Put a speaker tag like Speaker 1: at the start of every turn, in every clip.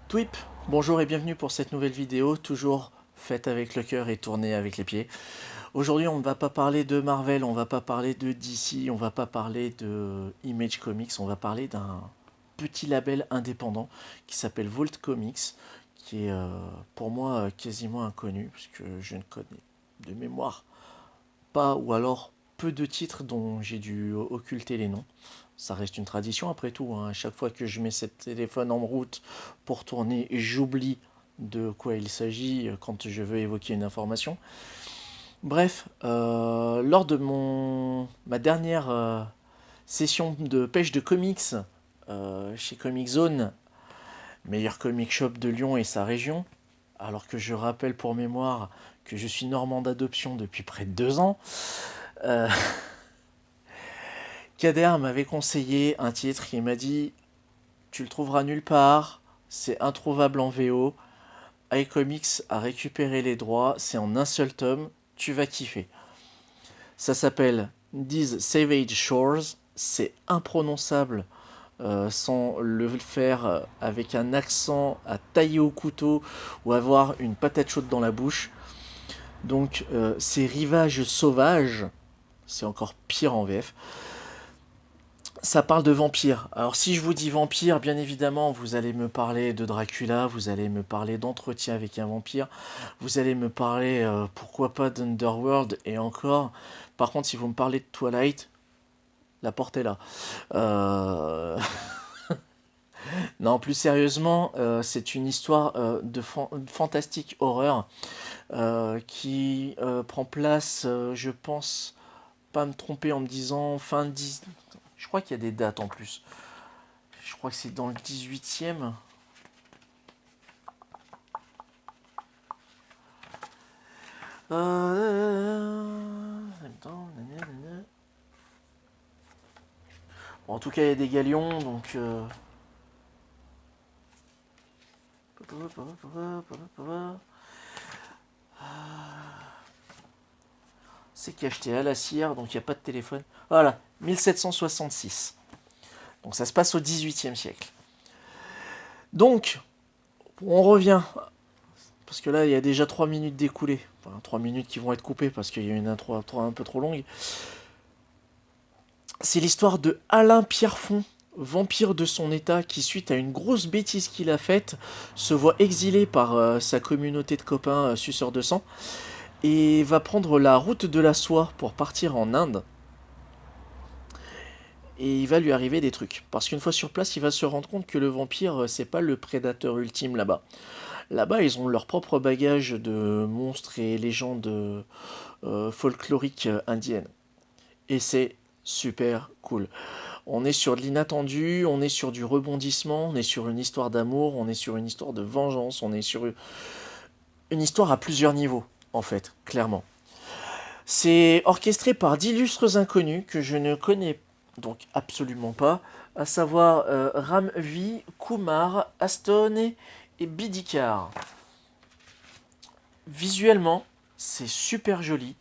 Speaker 1: Twip, bonjour et bienvenue pour cette nouvelle vidéo, toujours faite avec le cœur et tournée avec les pieds. Aujourd'hui on ne va pas parler de Marvel, on va pas parler de DC, on va pas parler de Image Comics, on va parler d'un petit label indépendant qui s'appelle Vault Comics, qui est pour moi quasiment inconnu, puisque je ne connais de mémoire pas ou alors peu de titres dont j'ai dû occulter les noms. Ça reste une tradition après tout, hein. À chaque fois que je mets ce téléphone en route pour tourner, j'oublie de quoi il s'agit quand je veux évoquer une information. Bref, lors de ma dernière session de pêche de comics chez Comic Zone, meilleur comic shop de Lyon et sa région, alors que je rappelle pour mémoire que je suis normand d'adoption depuis près de 2 ans, euh, Kader m'avait conseillé un titre qui m'a dit tu le trouveras nulle part, c'est introuvable en VO. iComics a récupéré les droits, c'est en un seul tome, tu vas kiffer. Ça s'appelle These Savage Shores, c'est imprononçable sans le faire avec un accent à tailler au couteau ou avoir une patate chaude dans la bouche. Donc ces rivages sauvages, c'est encore pire en VF. Ça parle de vampires. Alors si je vous dis vampire, bien évidemment, vous allez me parler de Dracula, vous allez me parler d'entretien avec un vampire, vous allez me parler, pourquoi pas d'Underworld, et encore. Par contre, si vous me parlez de Twilight, la porte est là. Euh... non, plus sérieusement, c'est une histoire de fantastique horreur qui prend place, je pense, pas me tromper en me disant fin 10... Je crois qu'il y a des dates en plus. Je crois que c'est dans le 18e. Bon, en tout cas, il y a des galions, donc... C'est cacheté à la cire, donc il n'y a pas de téléphone. Voilà, 1766. Donc ça se passe au 18e siècle. Donc, on revient. Parce que là, il y a déjà 3 minutes d'écoulées. Enfin, 3 minutes qui vont être coupées parce qu'il y a une intro un peu trop longue. C'est l'histoire de Alain Pierrefonds, vampire de son état, qui suite à une grosse bêtise qu'il a faite, se voit exilé par sa communauté de copains suceurs de sang, et va prendre la route de la soie pour partir en Inde. Et il va lui arriver des trucs. Parce qu'une fois sur place, il va se rendre compte que le vampire, c'est pas le prédateur ultime là-bas. Là-bas, ils ont leur propre bagage de monstres et légendes folkloriques indiennes. Et c'est super cool. On est sur de l'inattendu, on est sur du rebondissement, on est sur une histoire d'amour, on est sur une histoire de vengeance, on est sur une histoire à plusieurs niveaux, en fait, clairement. C'est orchestré par d'illustres inconnus que je ne connais donc absolument pas, à savoir Ramvi, Kumar, Aston et Bidikar. Visuellement, c'est super joli.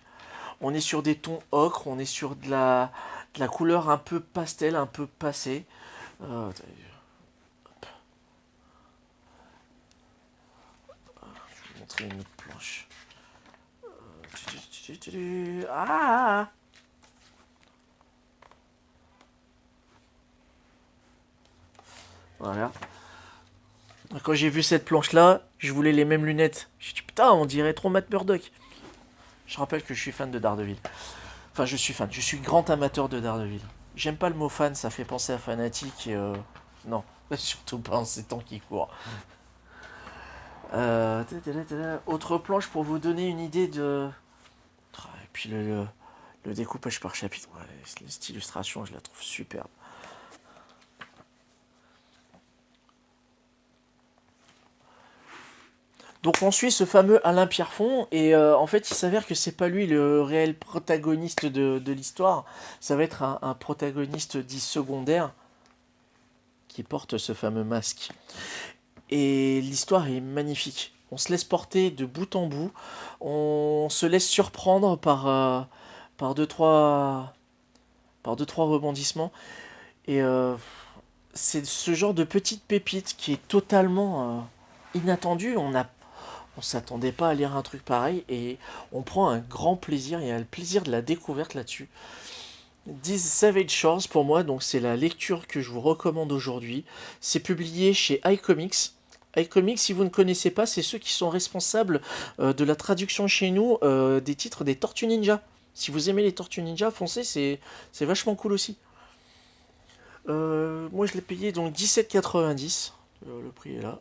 Speaker 1: On est sur des tons ocre, on est sur de la couleur un peu pastel, un peu passée. Je vais vous montrer une autre planche. Ah. Voilà. Quand j'ai vu cette planche-là, je voulais les mêmes lunettes. J'ai dit putain, on dirait trop Matt Murdock. Je rappelle que je suis fan de Daredevil. Enfin, je suis fan, je suis grand amateur de Daredevil. J'aime pas le mot fan, ça fait penser à fanatique. Non, surtout pas en ces temps qui courent. Autre planche pour vous donner une idée de. Et puis le découpage par chapitre. Ouais, cette illustration, je la trouve superbe. Donc on suit ce fameux Alain Pierrefonds et en fait il s'avère que c'est pas lui le réel protagoniste de l'histoire, ça va être un protagoniste dit secondaire qui porte ce fameux masque. Et l'histoire est magnifique. On se laisse porter de bout en bout, on se laisse surprendre par deux trois rebondissements et c'est ce genre de petite pépite qui est totalement inattendu, on s'attendait pas à lire un truc pareil et on prend un grand plaisir, il y a le plaisir de la découverte là-dessus. These Savage Shores pour moi, donc c'est la lecture que je vous recommande aujourd'hui. C'est publié chez iComics. iComics, si vous ne connaissez pas, c'est ceux qui sont responsables de la traduction chez nous des titres des Tortues Ninja. Si vous aimez les Tortues Ninja, foncez, c'est vachement cool aussi. Moi je l'ai payé donc 17,90. Le prix est là.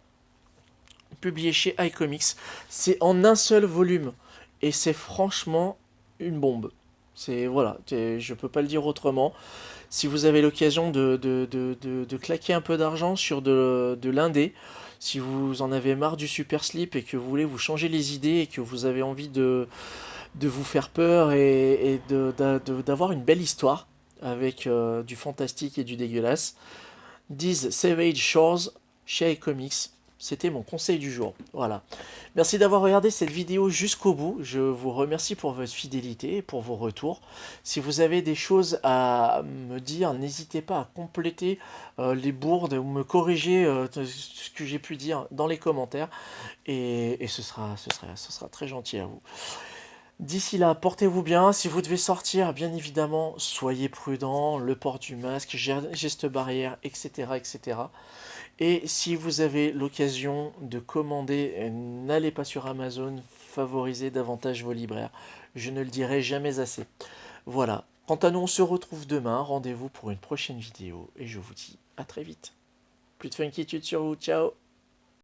Speaker 1: Publié chez iComics. C'est en un seul volume. Et c'est franchement une bombe. C'est voilà, je peux pas le dire autrement. Si vous avez l'occasion de claquer un peu d'argent sur de l'indé, si vous en avez marre du super slip et que vous voulez vous changer les idées et que vous avez envie de vous faire peur et d'avoir une belle histoire avec du fantastique et du dégueulasse, These Savage Shores chez iComics, c'était mon conseil du jour. Voilà. Merci d'avoir regardé cette vidéo jusqu'au bout. Je vous remercie pour votre fidélité et pour vos retours. Si vous avez des choses à me dire, n'hésitez pas à compléter les bourdes ou me corriger ce que j'ai pu dire dans les commentaires. Et ce sera très gentil à vous. D'ici là, portez-vous bien. Si vous devez sortir, bien évidemment, soyez prudent. Le port du masque, geste barrière, etc., etc. Et si vous avez l'occasion de commander, n'allez pas sur Amazon, favorisez davantage vos libraires. Je ne le dirai jamais assez. Voilà. Quant à nous, on se retrouve demain. Rendez-vous pour une prochaine vidéo. Et je vous dis à très vite. Plus de funkitude sur vous. Ciao.